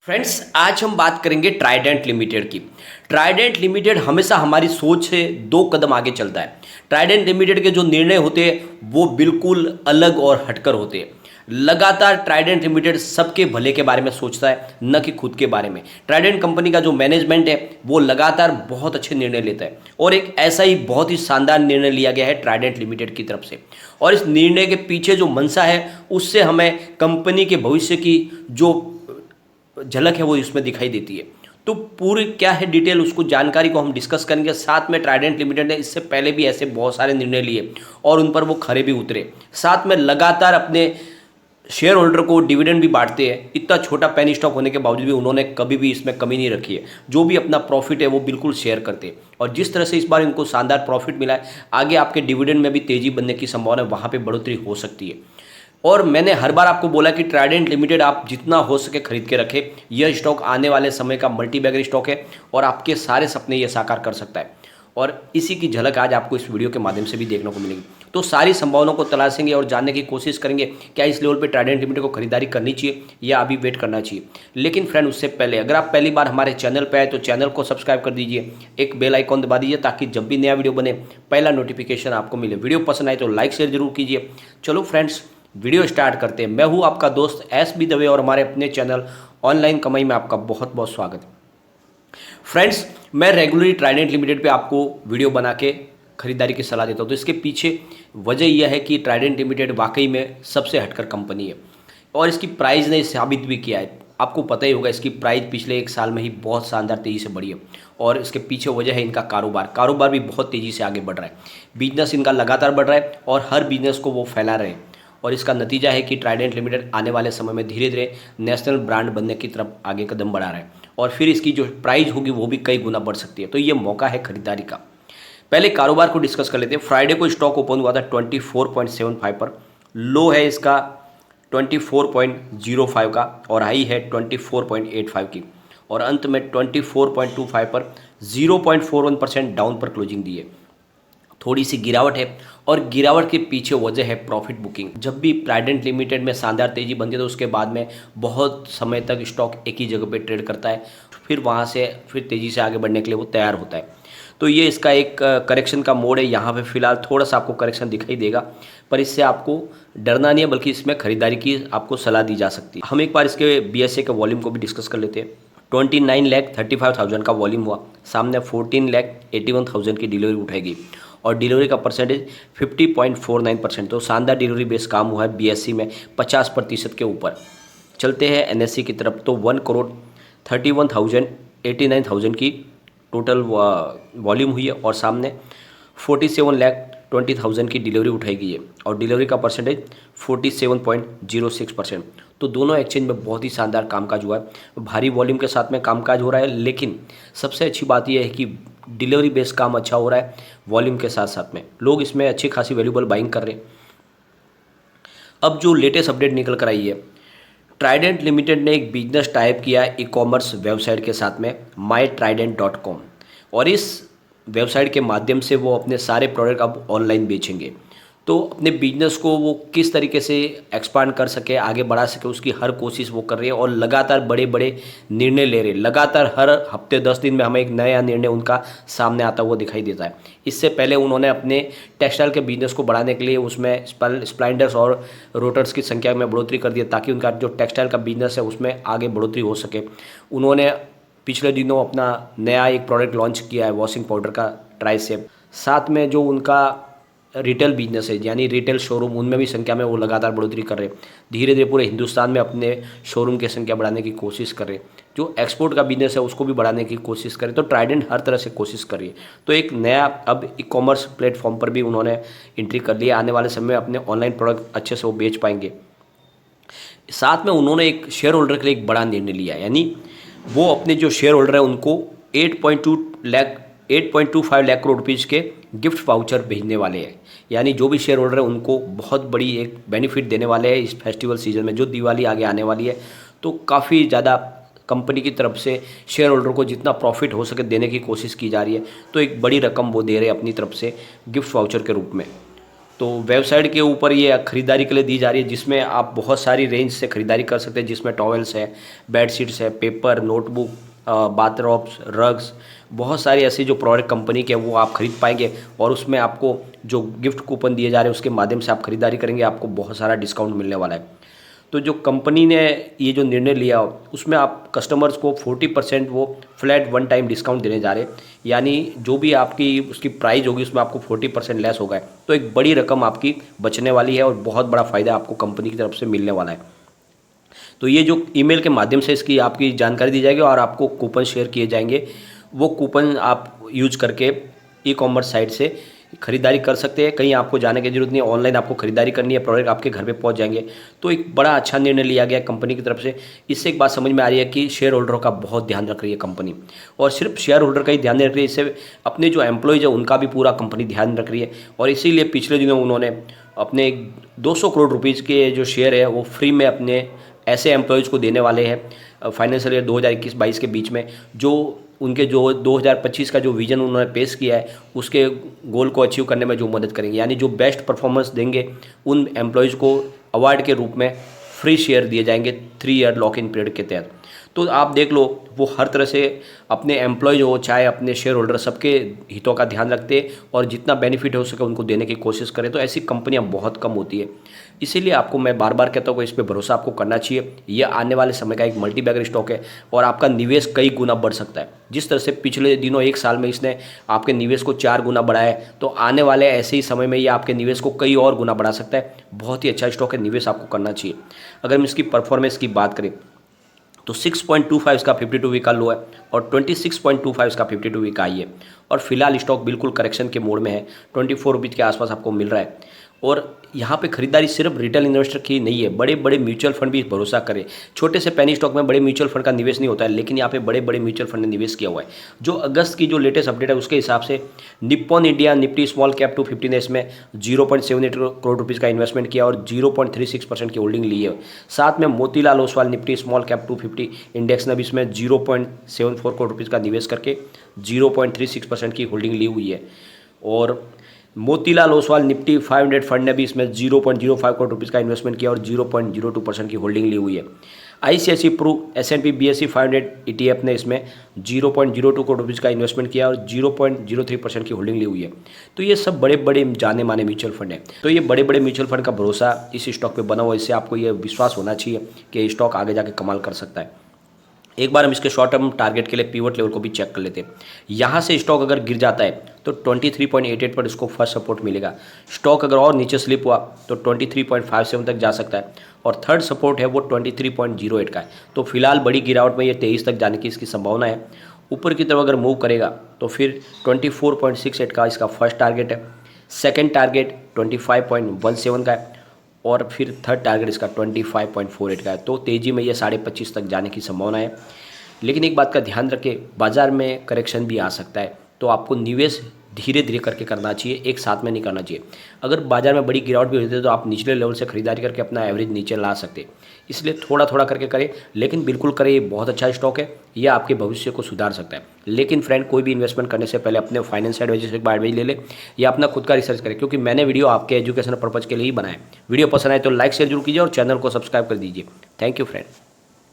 Friends, आज हम बात करेंगे ट्राइडेंट लिमिटेड की। ट्राइडेंट लिमिटेड हमेशा हमारी सोच से दो कदम आगे चलता है। ट्राइडेंट लिमिटेड के जो निर्णय होते हैं वो बिल्कुल अलग और हटकर होते हैं। लगातार ट्राइडेंट लिमिटेड सबके भले के बारे में सोचता है, न कि खुद के बारे में। ट्राइडेंट कंपनी का जो मैनेजमेंट है वो लगातार बहुत अच्छे निर्णय लेता है और एक ऐसा ही बहुत ही शानदार निर्णय लिया गया है ट्राइडेंट लिमिटेड की तरफ से। और इस निर्णय के पीछे जो मंशा है उससे हमें कंपनी के भविष्य की जो झलक है वो इसमें दिखाई देती है। तो पूरी क्या है डिटेल, उसको जानकारी को हम डिस्कस करेंगे। साथ में ट्राइडेंट लिमिटेड ने इससे पहले भी ऐसे बहुत सारे निर्णय लिए और उन पर वो खरे भी उतरे। साथ में लगातार अपने शेयर होल्डर को डिविडेंड भी बांटते हैं। इतना छोटा पेनी स्टॉक होने के बावजूद भी उन्होंने कभी भी इसमें कमी नहीं रखी है। जो भी अपना प्रॉफिट है वो बिल्कुल शेयर करते हैं और जिस तरह से इस बार इनको शानदार प्रॉफिट मिला है, आगे आपके डिविडेंड में भी तेजी बनने की संभावना है, वहाँ पर बढ़ोतरी हो सकती है। और मैंने हर बार आपको बोला कि ट्राइडेंट लिमिटेड आप जितना हो सके खरीद के रखें। यह स्टॉक आने वाले समय का मल्टीबैगर स्टॉक है और आपके सारे सपने ये साकार कर सकता है। और इसी की झलक आज आपको इस वीडियो के माध्यम से भी देखने को मिलेगी। तो सारी संभावनाओं को तलाशेंगे और जानने की कोशिश करेंगे क्या इस लेवल पे ट्राइडेंट लिमिटेड को खरीदारी करनी चाहिए या अभी वेट करना चाहिए। लेकिन फ्रेंड, उससे पहले अगर आप पहली बार हमारे चैनल पर आए तो चैनल को सब्सक्राइब कर दीजिए, एक बेल आइकॉन दबा दीजिए ताकि जब भी नया वीडियो बने पहला नोटिफिकेशन आपको मिले। वीडियो पसंद आए तो लाइक शेयर जरूर कीजिए। चलो फ्रेंड्स, वीडियो स्टार्ट करते हैं। मैं हूं आपका दोस्त एस.बी. दवे और हमारे अपने चैनल ऑनलाइन कमाई में आपका बहुत बहुत स्वागत है। फ्रेंड्स, मैं रेगुलरली ट्राइडेंट लिमिटेड पे आपको वीडियो बना के खरीदारी की सलाह देता हूं। तो इसके पीछे वजह यह है कि ट्राइडेंट लिमिटेड वाकई में सबसे हटकर कंपनी है और इसकी प्राइस ने साबित भी किया है। आपको पता ही होगा, इसकी प्राइस पिछले एक साल में ही बहुत शानदार तेज़ी से बढ़ी है और इसके पीछे वजह है इनका कारोबार भी बहुत तेज़ी से आगे बढ़ रहा है। बिजनेस इनका लगातार बढ़ रहा है और हर बिजनेस को वो फैला रहे हैं और इसका नतीजा है कि ट्राइडेंट लिमिटेड आने वाले समय में धीरे धीरे नेशनल ब्रांड बनने की तरफ आगे कदम बढ़ा रहा है और फिर इसकी जो प्राइस होगी वो भी कई गुना बढ़ सकती है। तो ये मौका है खरीदारी का। पहले कारोबार को डिस्कस कर लेते हैं। फ्राइडे को स्टॉक ओपन हुआ था 24.75 पर, लो है इसका 24.05 का और हाई है 24.85 की और अंत में 24.25 पर 0.41% डाउन पर क्लोजिंग दी है। थोड़ी सी गिरावट है और गिरावट के पीछे वजह है प्रॉफिट बुकिंग। जब भी ट्राइडेंट लिमिटेड में शानदार तेजी बनती है तो उसके बाद में बहुत समय तक स्टॉक एक ही जगह पे ट्रेड करता है, फिर वहाँ से फिर तेज़ी से आगे बढ़ने के लिए वो तैयार होता है। तो ये इसका एक करेक्शन का मोड है। यहाँ पे फिलहाल थोड़ा सा आपको करेक्शन दिखाई देगा, पर इससे आपको डरना नहीं है, बल्कि इसमें खरीदारी की आपको सलाह दी जा सकती है। हम एक बार इसके BSE के वॉल्यूम को भी डिस्कस कर लेते हैं। 29,35,000 का वॉल्यूम हुआ, सामने 14,81,000 की डिलीवरी उठाई गई और डिलीवरी का परसेंटेज 50.49%। तो शानदार डिलीवरी बेस काम हुआ है BSE में 50% के ऊपर। चलते हैं NSE की तरफ। तो 1,31,89,000 की टोटल वॉल्यूम हुई है और सामने 47,20,000 की डिलीवरी उठाई गई है और डिलीवरी का परसेंटेज 47.06%। तो दोनों एक्सचेंज में बहुत ही शानदार कामकाज हुआ है। भारी वॉल्यूम के साथ में कामकाज हो रहा है, लेकिन सबसे अच्छी बात यह है कि डिलीवरी बेस काम अच्छा हो रहा है। वॉल्यूम के साथ साथ में लोग इसमें अच्छी खासी वैल्यूबल बाइंग कर रहे हैं। अब जो लेटेस्ट अपडेट निकल कर आई है, ट्राइडेंट लिमिटेड ने एक बिजनेस टाइप किया है ई-कॉमर्स वेबसाइट के साथ में mytrident.com और इस वेबसाइट के माध्यम से वो अपने सारे प्रोडक्ट अब ऑनलाइन बेचेंगे। तो अपने बिजनेस को वो किस तरीके से एक्सपांड कर सके, आगे बढ़ा सके, उसकी हर कोशिश वो कर रही है और लगातार बड़े बड़े निर्णय ले रहे हैं। लगातार हर हफ्ते 10 दिन में हमें एक नया निर्णय उनका सामने आता हुआ दिखाई देता है। इससे पहले उन्होंने अपने टेक्सटाइल के बिजनेस को बढ़ाने के लिए उसमें स्प्लाइंडर्स और रोटर्स की संख्या में बढ़ोतरी कर दिया ताकि उनका जो टेक्सटाइल का बिजनेस है उसमें आगे बढ़ोतरी हो सके। उन्होंने पिछले दिनों अपना नया एक प्रोडक्ट लॉन्च किया है वॉशिंग पाउडर का, ट्राइसेप। साथ में जो उनका रिटेल बिजनेस है यानी रिटेल शोरूम, उनमें भी संख्या में वो लगातार बढ़ोतरी कर रहे हैं। धीरे धीरे पूरे हिंदुस्तान में अपने शोरूम की संख्या बढ़ाने की कोशिश कर रहे हैं। जो एक्सपोर्ट का बिजनेस है उसको भी बढ़ाने की कोशिश करें। तो ट्राइडेंट हर तरह से कोशिश कर रही है। तो एक नया अब ई-कॉमर्स प्लेटफॉर्म पर भी उन्होंने एंट्री कर ली है। आने वाले समय में अपने ऑनलाइन प्रोडक्ट अच्छे से वो बेच पाएंगे। साथ में उन्होंने एक शेयर होल्डर के लिए एक बड़ा निर्णय लिया, यानी वो अपने जो शेयर होल्डर है उनको 8.25 लाख करोड़ रुपीज़ के गिफ्ट वाउचर भेजने वाले हैं। यानी जो भी शेयर होल्डर है उनको बहुत बड़ी एक बेनिफिट देने वाले हैं इस फेस्टिवल सीजन में। जो दिवाली आगे आने वाली है तो काफ़ी ज़्यादा कंपनी की तरफ से शेयर होल्डर को जितना प्रॉफिट हो सके देने की कोशिश की जा रही है। तो एक बड़ी रकम वो दे रहे हैं अपनी तरफ से गिफ्ट वाउचर के रूप में। तो वेबसाइट के ऊपर ये खरीदारी के लिए दी जा रही है, जिसमें आप बहुत सारी रेंज से खरीदारी कर सकते हैं, जिसमें टॉवेल्स है, बेडशीट्स है, पेपर, नोटबुक, बाथरॉब्स, रग्स, बहुत सारी ऐसी जो प्रोडक्ट कंपनी के हैं वो आप खरीद पाएंगे। और उसमें आपको जो गिफ्ट कूपन दिए जा रहे हैं उसके माध्यम से आप खरीदारी करेंगे, आपको बहुत सारा डिस्काउंट मिलने वाला है। तो जो कंपनी ने ये जो निर्णय लिया उसमें आप कस्टमर्स को 40% वो फ्लैट वन टाइम डिस्काउंट देने जा रहे हैं, यानी जो भी आपकी उसकी प्राइस होगी उसमें आपको 40% लेस होगा। तो एक बड़ी रकम आपकी बचने वाली है और बहुत बड़ा फ़ायदा आपको कंपनी की तरफ से मिलने वाला है। तो ये जो ईमेल के माध्यम से इसकी आपकी जानकारी दी जाएगी और आपको कूपन शेयर किए जाएंगे। वो कूपन आप यूज करके ई कॉमर्स साइट से खरीदारी कर सकते हैं, कहीं आपको जाने की जरूरत नहीं है, ऑनलाइन आपको खरीदारी करनी है, प्रोडक्ट आपके घर पे पहुंच जाएंगे। तो एक बड़ा अच्छा निर्णय लिया गया कंपनी की तरफ से। इससे एक बात समझ में आ रही है कि शेयर होल्डरों का बहुत ध्यान रख रही है कंपनी, और सिर्फ शेयर होल्डर का ही ध्यान नहीं रख रही है, इससे अपने जो एम्प्लॉयज़ है उनका भी पूरा कंपनी ध्यान रख रही है। और इसीलिए पिछले दिनों उन्होंने अपने 200 करोड़ रुपीज़ के जो शेयर है वो फ्री में अपने ऐसे एम्प्लॉयज़ को देने वाले हैं फाइनेंशियल ईयर 2021-22 के बीच में, जो उनके जो 2025 का जो विज़न उन्होंने पेश किया है उसके गोल को अचीव करने में जो मदद करेंगे। यानी जो बेस्ट परफॉर्मेंस देंगे उन एम्प्लॉयज़ को अवार्ड के रूप में फ्री शेयर दिए जाएंगे 3 ईयर लॉक इन पीरियड के तहत। तो आप देख लो वो हर तरह से अपने एम्प्लॉयज़ हो चाहे अपने शेयर होल्डर सबके हितों का ध्यान रखते हैं और जितना बेनिफिट हो सके उनको देने की कोशिश करें। तो ऐसी कंपनियां बहुत कम होती है, इसीलिए आपको मैं बार बार कहता हूँ इस पर भरोसा आपको करना चाहिए। यह आने वाले समय का एक मल्टीबैगर स्टॉक है और आपका निवेश कई गुना बढ़ सकता है। जिस तरह से पिछले दिनों 1 साल में इसने आपके निवेश को 4 गुना बढ़ाया है, तो आने वाले ऐसे ही समय में ये आपके निवेश को कई और गुना बढ़ा सकता है। बहुत ही अच्छा स्टॉक है, निवेश आपको करना चाहिए। अगर हम इसकी परफॉर्मेंस की बात करें तो 6.25 इसका 52 वीक का लो है और 26.25 इसका 52 वीक का हाई है। और फिलहाल स्टॉक बिल्कुल करेक्शन के मोड में है, 24 रुपीज़ के आसपास आपको मिल रहा है। और यहाँ पे खरीदारी सिर्फ रिटेल इन्वेस्टर की नहीं है, बड़े बड़े म्यूचुअल फंड भी भरोसा करें। छोटे से पेनी स्टॉक में बड़े म्यूचुअल फंड का निवेश नहीं होता है, लेकिन यहाँ पे बड़े बड़े म्यूचुअल फंड ने निवेश किया हुआ है। जो अगस्त की जो लेटेस्ट अपडेट है उसके हिसाब से Nippon India Nifty small cap 250 ने इसमें 0.78 करोड़ रुपीज़ का इन्वेस्टमेंट किया और 0.36% की होल्डिंग ली है। साथ में Motilal Oswal Nifty small cap 250 index ने भी इसमें 0.74 करोड़ रुपीज़ का निवेश करके 0.36% की होल्डिंग ली हुई है। और मोतीलाल ओसवाल निफ्टी 500 फंड ने भी इसमें 0.05 करोड़ रुपीज़ का इन्वेस्टमेंट किया और 0.02% की होल्डिंग ली हुई है। ICICI Pru S&P BSE 500 ETF ने इसमें 0.02 करोड़ रुपीज़ का इन्वेस्टमेंट किया और 0.03% की होल्डिंग ली हुई है। तो ये सब बड़े बड़े जाने माने म्यूचुअल फंड हैं। तो ये बड़े बड़े म्यूचुअल फंड का भरोसा इस स्टॉक पे बना हुआ है, इससे आपको ये विश्वास होना चाहिए कि स्टॉक आगे जाके कमाल कर सकता है। एक बार हम इसके शॉर्ट टर्म टारगेट के लिए पिवट लेवल को भी चेक कर लेते हैं। यहाँ से स्टॉक अगर गिर जाता है तो 23.88 पर इसको फर्स्ट सपोर्ट मिलेगा। स्टॉक अगर और नीचे स्लिप हुआ तो 23.57 तक जा सकता है और थर्ड सपोर्ट है वो 23.08 का है। तो फिलहाल बड़ी गिरावट में ये 23 तक जाने की इसकी संभावना है। ऊपर की तरफ अगर मूव करेगा तो फिर 24.68 का इसका फर्स्ट टारगेट है, सेकेंड टारगेट 25.17 का है और फिर थर्ड टारगेट इसका 25.48 का है। तो तेज़ी में ये 25.5 तक जाने की संभावना है। लेकिन एक बात का ध्यान रखें, बाज़ार में करेक्शन भी आ सकता है, तो आपको निवेश धीरे धीरे करके करना चाहिए, एक साथ में नहीं करना चाहिए। अगर बाजार में बड़ी गिरावट भी होती है तो आप निचले लेवल से खरीदारी करके अपना एवरेज नीचे ला सकते हैं। इसलिए थोड़ा थोड़ा करके करें, लेकिन बिल्कुल करें, ये बहुत अच्छा स्टॉक है, यह आपके भविष्य को सुधार सकता है। लेकिन फ्रेंड, कोई भी इन्वेस्टमेंट करने से पहले अपने फाइनेंशियल एडवाइजर से एक बार एडवाइस ले ले या अपना खुद का रिसर्च करें, क्योंकि मैंने वीडियो आपके एजुकेशन पर्पज़ के लिए ही बनाया है। वीडियो पसंद आए तो लाइक शेयर जरूर कीजिए और चैनल को सब्सक्राइब कर दीजिए। Thank you friend.